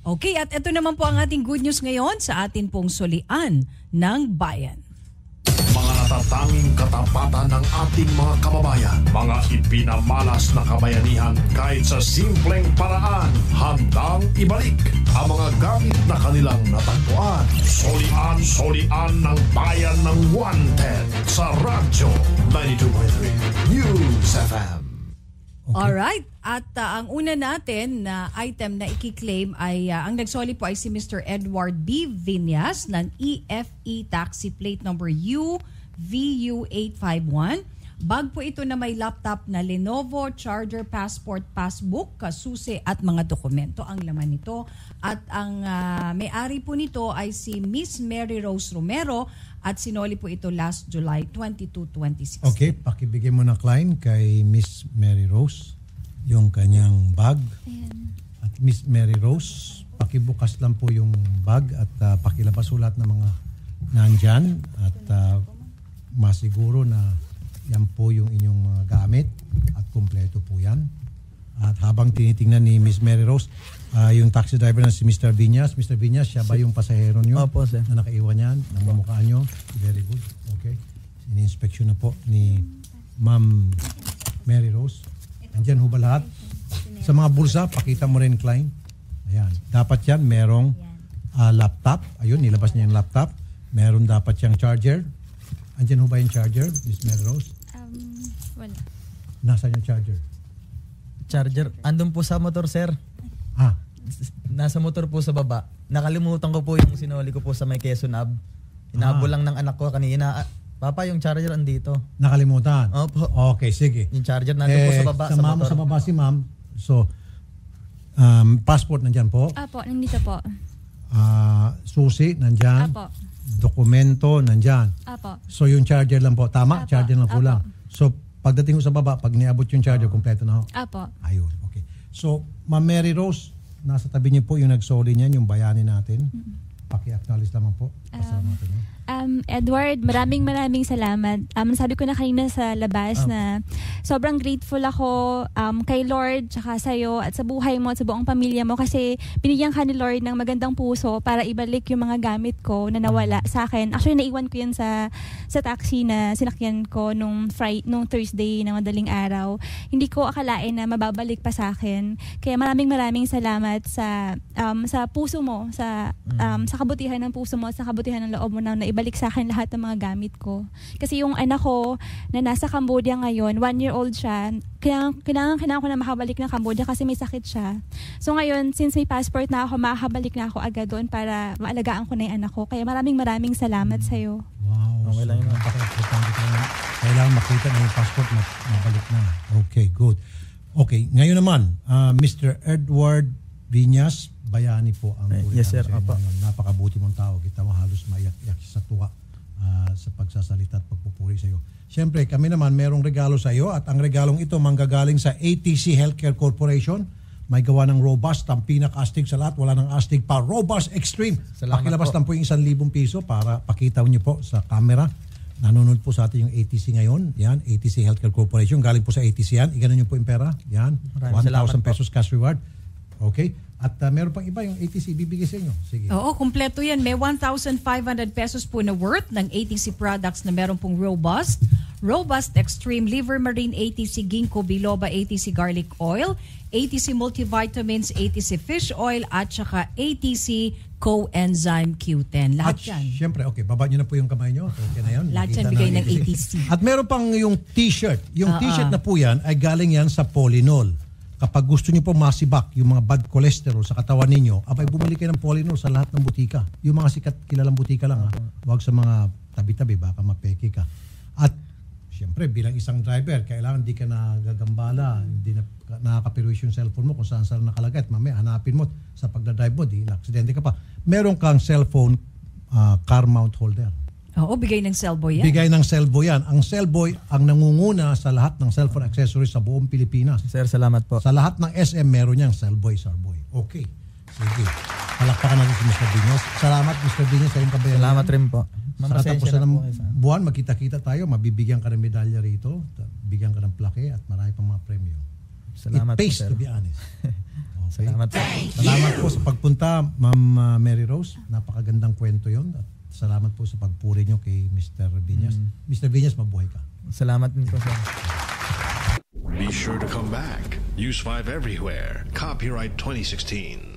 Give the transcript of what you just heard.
Okay, at ito naman po ang ating good news ngayon sa atin pong Solian ng Bayan. Mga natatanging katapatan ng ating mga kababayan. Mga ipinamalas na kabayanihan kahit sa simpleng paraan. Handang ibalik ang mga gamit na kanilang natagpuan. Solian ng Bayan ng 110 sa Radyo 92.3 News FM. Okay. Alright, at ang una natin na item na i-claim ay ang nagsoli po ay si Mr. Edward B. Viñas ng EFE taxi plate number UVU851. Bag po ito na may laptop na Lenovo, charger, passport, passbook, kasusi at mga dokumento ang laman nito. At ang may-ari po nito ay si Miss Mary Rose Romero at sinoli po ito last July 22, 2016. Okay, pakibigay mo na Klein kay Miss Mary Rose yung kanyang bag. Ayan. At Miss Mary Rose, pakibukas lang po yung bag at pakilabas ulat ng mga nandyan at masiguro na yan po yung inyong mga gamit at kumpleto po yan. At habang tinitingnan ni Miss Mary Rose, yung taxi driver na si Mr. Viñas. Mr. Viñas, siya ba yung pasahero nyo? Opo, sir. Na nakaiwan yan, namumukhaan nyo? Very good. Okay. Ini-inspection na po ni Ma'am Mary Rose. Andyan ho ba lahat? Sa mga bulsa, pakita mo rin, Klein. Ayan. Dapat yan, merong laptop. Ayun, nilabas niya yung laptop. Meron dapat siyang charger. Andyan ho ba yung charger, Miss Mary Rose? Wala. Nasaan yung charger? Charger, andun po sa motor, sir. Ah, Nasa motor po sa baba. Nakalimutan ko po yung sinoli ko po sa may Quezon Ave. Inabol lang ng anak ko kanina. Papa, yung charger andito. nakalimutan. Opo. Okay, sige. Yung charger nandun po sa baba sa motor. Sa baba si ma'am. So, passport nandyan po. Apo, nandito po. Susi nandyan. Apo. Dokumento nandyan. Apo. So, yung charger lang po. Tama? Apo. Charger lang po Apo. lang. So, pagdating ko sa baba, pag niabot yung charger, kompleto na ho. Apo. Ayun, okay. So, Ma'am Mary Rose, nasa tabi niyo po yung nagsoli niyan, yung bayani natin. Paki-acknowledge lamang po. Pasalamatan niyo. Edward, maraming salamat. Sabi ko na kanina sa labas na sobrang grateful ako kay Lord tsaka sa'yo at sa buhay mo at sa buong pamilya mo kasi binigyan ka ni Lord ng magandang puso para ibalik yung mga gamit ko na nawala sa akin. Actually, naiwan ko yun sa taxi na sinakyan ko nung Thursday na madaling araw. Hindi ko akalain na mababalik pa sa akin. Kaya maraming salamat sa puso mo, sa kabutihan ng puso mo, sa kabutihan ng loob mo na ibalik sa akin lahat ng mga gamit ko. Kasi yung anak ko na nasa Cambodia ngayon, 1-year-old siya, kailangan ko na makabalik ng Cambodia kasi may sakit siya. So ngayon, since may passport na ako, makakabalik na ako agad doon para maalagaan ko na yung anak ko. Kaya maraming salamat sa'yo. Wow. Okay lang yun. Kailangan makita na yung passport na mabalik na. Okay, good. Okay, ngayon naman, Mr. Edward Viñas, bayani po ang Yes, sir. Apa. Napakabuti mong tao. Kita mo halos maiyak sa tuwa sa pagsasalita at pagpupuri sa iyo. Siyempre, kami naman merong regalo sa iyo at ang regalong ito manggagaling sa ATC Healthcare Corporation. May gawa ng Robust, ang pinaka-astig sa lahat. Wala ng astig pa. Robust Extreme. Salamat Pakilabas po. lang po yung 1,000 piso para pakita niyo po sa camera. Nanonood po sa atin yung ATC ngayon. Yan, ATC Healthcare Corporation. Galing po sa ATC yan. Iganon niyo po yung pera. Yan, 1,000 pesos cash reward. Okay? At meron pang iba yung ATC bibigay sa inyo. Sige. Oo, kumpleto yan. May 1,500 pesos po na worth ng ATC products na meron pong Robust Extreme Liver Marine, ATC Ginkgo Biloba, ATC Garlic Oil, ATC Multivitamins, ATC Fish Oil, at saka ATC Coenzyme Q10. Lahat At yan. syempre, okay, baba nyo na po yung kamay nyo. Okay na yan. Lahat yan Nakita bigay na ng ATC. At meron pang yung t-shirt. Yung t-shirt na po yan ay galing yan sa Polynol. Kapag gusto niyo po masibak yung mga bad cholesterol sa katawan ninyo, abay bumili kayo ng Polynol sa lahat ng butika. Yung mga sikat kilalang butika lang. Huwag sa mga tabi-tabi, baka mapeki ka. At siyempre, bilang isang driver, kailangan di ka nagagambala, hindi na nakakapiruis yung cellphone mo kung saan nakalagay. At mamaya, hanapin mo sa pagdadrive mo, di na-aksidente ka pa. Meron kang cellphone car mount holder. Oo, bigay ng Cellboy yan. Bigay ng Cellboy yan. Ang Cellboy ang nangunguna sa lahat ng cellphone accessories sa buong Pilipinas. Sir, salamat po. Sa lahat ng SM, meron niyang Cellboy, Sarboy. Okay. Sige. Palakpakan natin si Mr. Viñas. Salamat, Mr. Viñas, sa iyong kabayan. Salamat rin po. Sa katapusan ng buwan, magkita-kita tayo. Mabibigyan ka ng medalya rito. Bigyan ka ng plaque at marami pang mga premyo. Salamat It pays po, sir. to be honest. Okay. Okay? Salamat po. Salamat po sa pagpunta, Ma'am Mary Rose. Napakagandang kwento yon. At salamat po sa pagpuri nyo kay Mr. Viñas. Mr. Viñas, mabuhay ka. Salamat din po, sir. Be sure to come back. Use 5 everywhere. Copyright 2016.